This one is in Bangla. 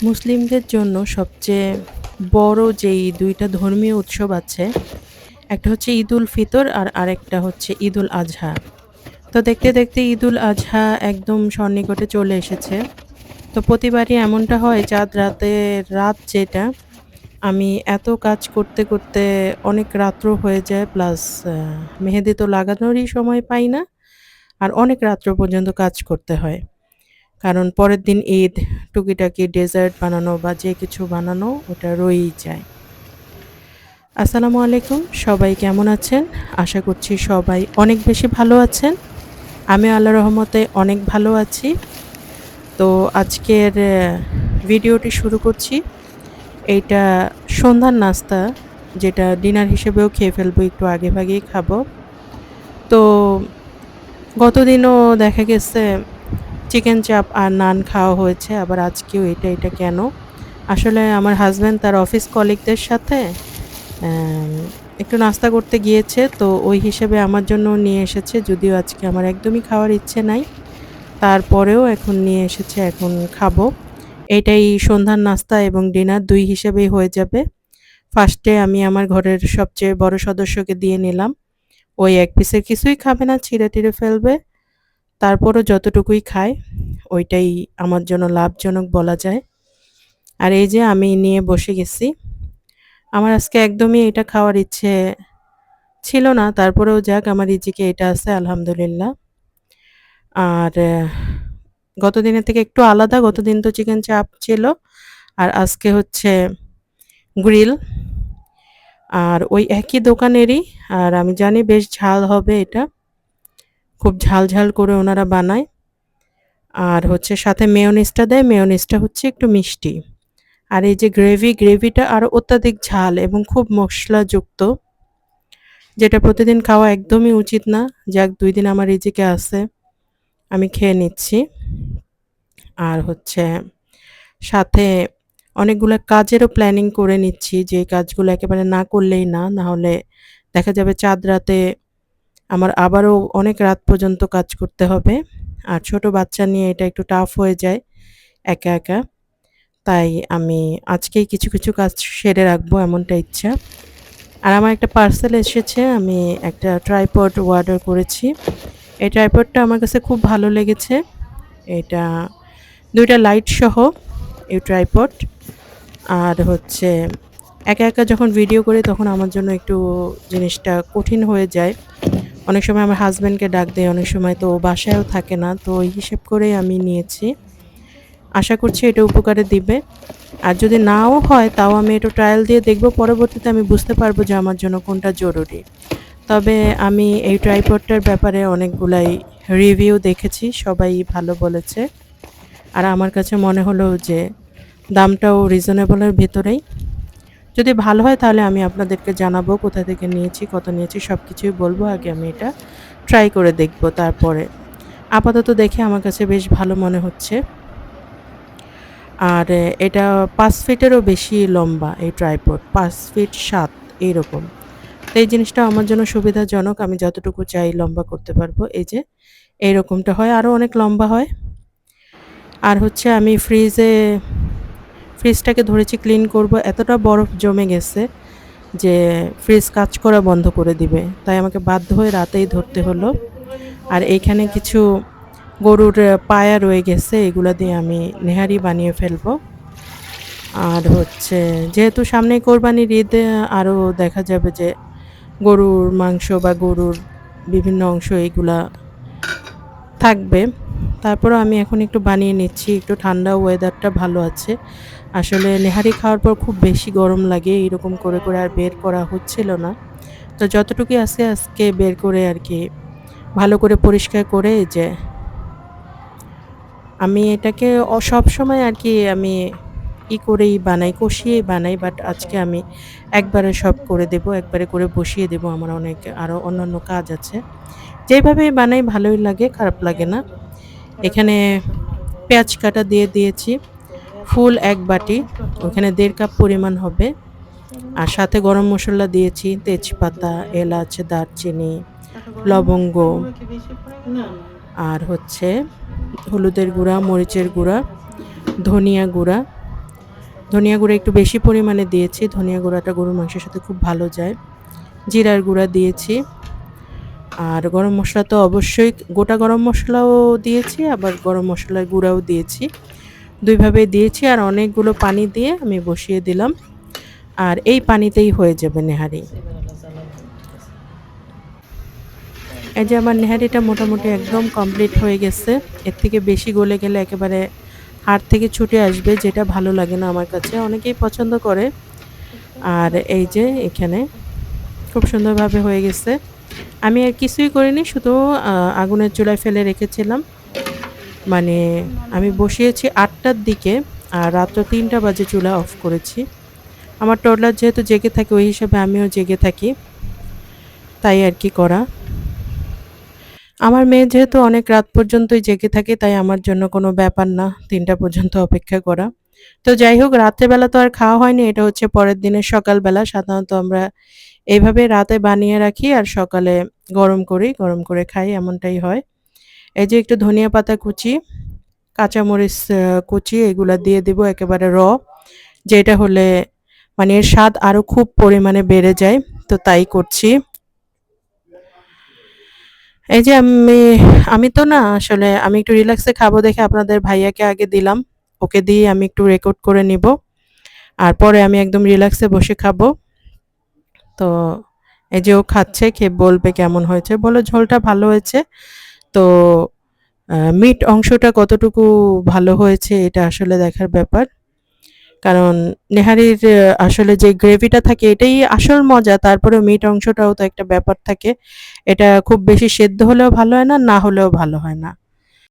মুসলিমদের জন্য সবচেয়ে বড় যেই ২ টা ধর্মীয় উৎসব আছে, একটা হচ্ছে ঈদুল ফিতর আর আরেকটা হচ্ছে ঈদুল আজহা। তো দেখতে, দেখতে ঈদুল আজহা একদম সন্নিকটে চলে এসেছে। তো প্রতিবারই এমনটা হয় রাত যেটা, আমি এত কাজ করতে, করতে অনেক রাত্র হয়ে যায় প্লাস আ মেহেদি তো লাগানোরই সময় পাই না। আর অনেক রাত্র পর্যন্ত কাজ করতে হয়। কারণ পরের দিন ঈদ, টুকিটাকি ডেজার্ট বানানো বা যে কিছু বানানো ওটা রয়েই যায়। আসসালামু আলাইকুম, সবাই কেমন আছেন? আশা করছি সবাই অনেক বেশি ভালো আছেন। আমিও আল্লাহর রহমতে অনেক ভালো আছি। তো আজকের ভিডিওটি শুরু করছি। এইটা সন্ধ্যার নাস্তা, যেটা ডিনার হিসেবেও খেয়ে ফেলবো, একটু আগেভাগেই খাবো। তো গতদিনও দেখা গেছে চিকেন চাপ আর নান খাওয়া হয়েছে। আবার আজকেও এটা কেন? আসলে আমার হাসব্যান্ড তার অফিস কলিগদের সাথে অ্যাম একটু নাস্তা করতে গিয়েছে। তো ওই হিসেবে আমার জন্যও নিয়ে এসেছে। যদিও আজকে আমার একদমই খাওয়ার ইচ্ছে নাই। তারপরেও এখন নিয়ে এসেছে, এখন খাবো। এইটাই সন্ধ্যার নাস্তা এবং ডিনার ২ হিসেবেই হয়ে যাবে। ফার্স্টে আমি আমার ঘরের সবচেয়ে বড় সদস্যকে দিয়ে নিলাম। ওই ১ পিসের কিছুই খাবে না, ছিঁড়ে-টিড়ে ফেলবে। তারপরও যতটুকুই খায়, ওইটাই আমার জন্য লাভজনক বলা যায়। আর এই যে আমি নিয়ে বসে গেছি। আমার আজকে একদমই এটা খাওয়ার ইচ্ছে ছিল না। তারপরেও যাক, আমার রিজিকে এটা আছে আলহামদুলিল্লাহ। আর গতদিনের থেকে একটু আলাদা। গতদিন তো চিকেন চাপ ছিল। আর আজকে হচ্ছে গ্রিল। আর ওই একই দোকানেরই। আর আমি জানি বেশ ঝাল হবে এটা। খুব ঝাল, ঝাল করে ওনারা বানায়। আর হচ্ছে সাথে মেয়োনিজটা দেয়। মেয়োনিজটা হচ্ছে একটু মিষ্টি। আর এই যে গ্রেভিটা আরো অত্যাধিক ঝাল এবং খুব মসলাযুক্ত। যেটা প্রতিদিন খাওয়া একদমই উচিত না। যাক, ২ দিন আমার রিজিকে আছে। আমি খেয়ে নিচ্ছি। আর হচ্ছে সাথে অনেকগুলা কাজেরও প্ল্যানিং করে নিচ্ছি, যে কাজগুলো একেবারে না করলেই না। না হলে দেখা যাবে চাঁদ রাতে আমার আবারও অনেক রাত পর্যন্ত কাজ করতে হবে। আর ছোট বাচ্চা নিয়ে এটা একটু টাফ হয়ে যায় একা, একা। তাই আমি আজকেই কিছু, কিছু কাজ সেরে রাখবো এমনটা ইচ্ছা। আর আমার একটা পার্সেল এসেছে। আমি একটা ট্রাইপড অর্ডার করেছি। এই ট্রাইপডটা আমার কাছে খুব ভালো লেগেছে। এটা ২ টা লাইট সহ এই ট্রাইপড। আর হচ্ছে একা, একা যখন ভিডিও করি তখন আমার জন্য একটু জিনিসটা কঠিন হয়ে যায়। অনেক সময় আমার হাসব্যান্ডকে ডাক দেই, অনেক সময় তো ও বাসায়ও থাকে না। তো ওই হিসেব করেই আমি নিয়েছি। আশা করছি এটা উপকারে দিবে। আর যদি নাও হয় তাও আমি একটু ট্রায়াল দিয়ে দেখব। পরবর্তীতে আমি বুঝতে পারবো যে আমার জন্য কোনটা জরুরি। তবে আমি এই ট্রাইপডটার ব্যাপারে অনেকগুলাই রিভিউ দেখেছি। সবাই ভালো বলেছে। আর আমার কাছে মনে হলো যে দামটাও রিজনেবল এর ভেতরেই। যদি ভালো হয় তাহলে আমি আপনাদেরকে জানাবো কোথা থেকে নিয়েছি, কত নিয়েছি সবকিছুই বলবো। আগে আমি এটা ট্রাই করে দেখব তারপরে। আপাতত দেখে আমার কাছে বেশ ভালো মনে হচ্ছে। আর এটা ৫ ফিটেরও বেশি লম্বা এই ট্রাইপড। ৫ ফিট ৭ এইরকম। তো এই জিনিসটা আমার জন্য সুবিধাজনক। আমি যতটুকু চাই লম্বা করতে পারবো। এই যে এইরকমটা হয়, আরো অনেক লম্বা হয়। আর হচ্ছে আমি ফ্রিজটাকে ধরেছি ক্লিন করব। এতটা বরফ জমে গেছে যে ফ্রিজ কাজ করা বন্ধ করে দিবে। তাই আমাকে বাধ্য হয়ে রাতেই ধরতে হলো। আর এইখানে কিছু গরুর পায়া রয়ে গেছে, এগুলা দিয়ে আমি নেহারি বানিয়ে ফেলবো। আর হচ্ছে যেহেতু সামনেই কোরবানির ঈদ, আরও দেখা যাবে যে গরুর মাংস বা গরুর বিভিন্ন অংশ এগুলা থাকবে। তারপরেও আমি এখন একটু বানিয়ে নিচ্ছি। একটু ঠান্ডা, ওয়েদারটা ভালো আছে। আসলে নেহারি খাওয়ার পর খুব বেশি গরম লাগে। এরকম করে, করে আর বের করা হচ্ছিল না। তো যতটুকুই আছে আজকে বের করে আরকি ভালো করে পরিষ্কার করে, এই যে আমি এটাকে সবসময় আরকি আমি করেই বানাই, কষিয়েই বানাই। বাট আজকে আমি একবারে সব করে দেব। একবারে করে বসিয়ে দেব। আমার অনেক আরো অন্যান্য কাজ আছে। যেভাবেই বানাই ভালোই লাগে, খারাপ লাগে না। এখানে পেঁয়াজ কাটা দিয়ে দিয়েছি। ফুল ১ বাটি, ওখানে ১.৫ কাপ পরিমাণ হবে। আর সাথে গরম মসলা দিয়েছি, তেজপাতা, এলাচ, দারচিনি, লবঙ্গ, আর হচ্ছে হলুদের গুঁড়া, মরিচের গুঁড়া, ধনিয়া গুঁড়া, ধনিয়া গুঁড়া একটু বেশি পরিমাণে দিয়েছি, ধনিয়া গুঁড়াটা গরুর মাংসের সাথে খুব ভালো যায়। জিরার গুঁড়া দিয়েছি, আর গরম মশলা তো অবশ্যই, গোটা গরম মশলাও দিয়েছি, আবার গরম মশলার গুঁড়াও দিয়েছি, দুইভাবে দিয়েছি। আর অনেকগুলো পানি দিয়ে আমি বসিয়ে দিলাম, আর এই পানিতেই হয়ে যাবে নেহারি। এই যে আমার নেহারিটা মোটামুটি একদম কমপ্লিট হয়ে গেছে। এর থেকে বেশি গলে গেলে একেবারে হাড় থেকে ছুটে আসবে, যেটা ভালো লাগে না আমার কাছে। অনেকেই পছন্দ করে। আর এই যে এখানে খুব সুন্দরভাবে হয়ে গেছে। আমি আর কিছুই করিনি, শুধু আগুনের চুলায় ফেলে রেখেছিলাম। মানে আমি বসিয়েছি ৮টার দিকে, আর রাত্র ৩টা বাজে চুলা অফ করেছি। আমার টডলার যেহেতু জেগে থাকে, ওই হিসাবে আমিও জেগে থাকি, তাই আর কি করা। আমার মেয়ে যেহেতু অনেক রাত পর্যন্তই জেগে থাকে, তাই আমার জন্য কোনো ব্যাপার না ৩টা পর্যন্ত অপেক্ষা করা। তো যাই হোক, রাত্রেবেলা তো আর খাওয়া হয়নি, এটা হচ্ছে পরের দিনের সকালবেলা। সাধারণত আমরা এইভাবে রাতে বানিয়ে রাখি আর সকালে গরম করি, গরম করে খাই, এমনটাই হয়। এই যে একটু ধনিয়া পাতা কুচি, কাঁচামরিচ কুচি এগুলা দিয়ে দিব একেবারে যেটা হলে মানে এর স্বাদ আরো খুব পরিমাণে বেড়ে যায়, তো তাই করছি। এই যে আমি তো না আসলে আমি একটু রিল্যাক্সে খাবো দেখে আপনাদের ভাইয়াকে আগে দিলাম, ওকে দিয়ে আমি একটু রেকর্ড করে নিব, আর পরে আমি একদম রিল্যাক্সে বসে খাবো। তো এই যে ও খাচ্ছে, খেয়ে বলবে কেমন হয়েছে, বলো ঝোলটা ভালো হয়েছে। তো মিট অংশটা কতটুকু ভালো হয়েছে এটা আসলে দেখার ব্যাপার, কারণ নেহারির আসলে যে গ্রেভিটা থাকে এটাই আসল মজা, তারপরে মিট অংশটাও তো একটা ব্যাপার থাকে। এটা খুব বেশি সেদ্ধ হলেও ভালো হয় না, না হলেও ভালো হয় না।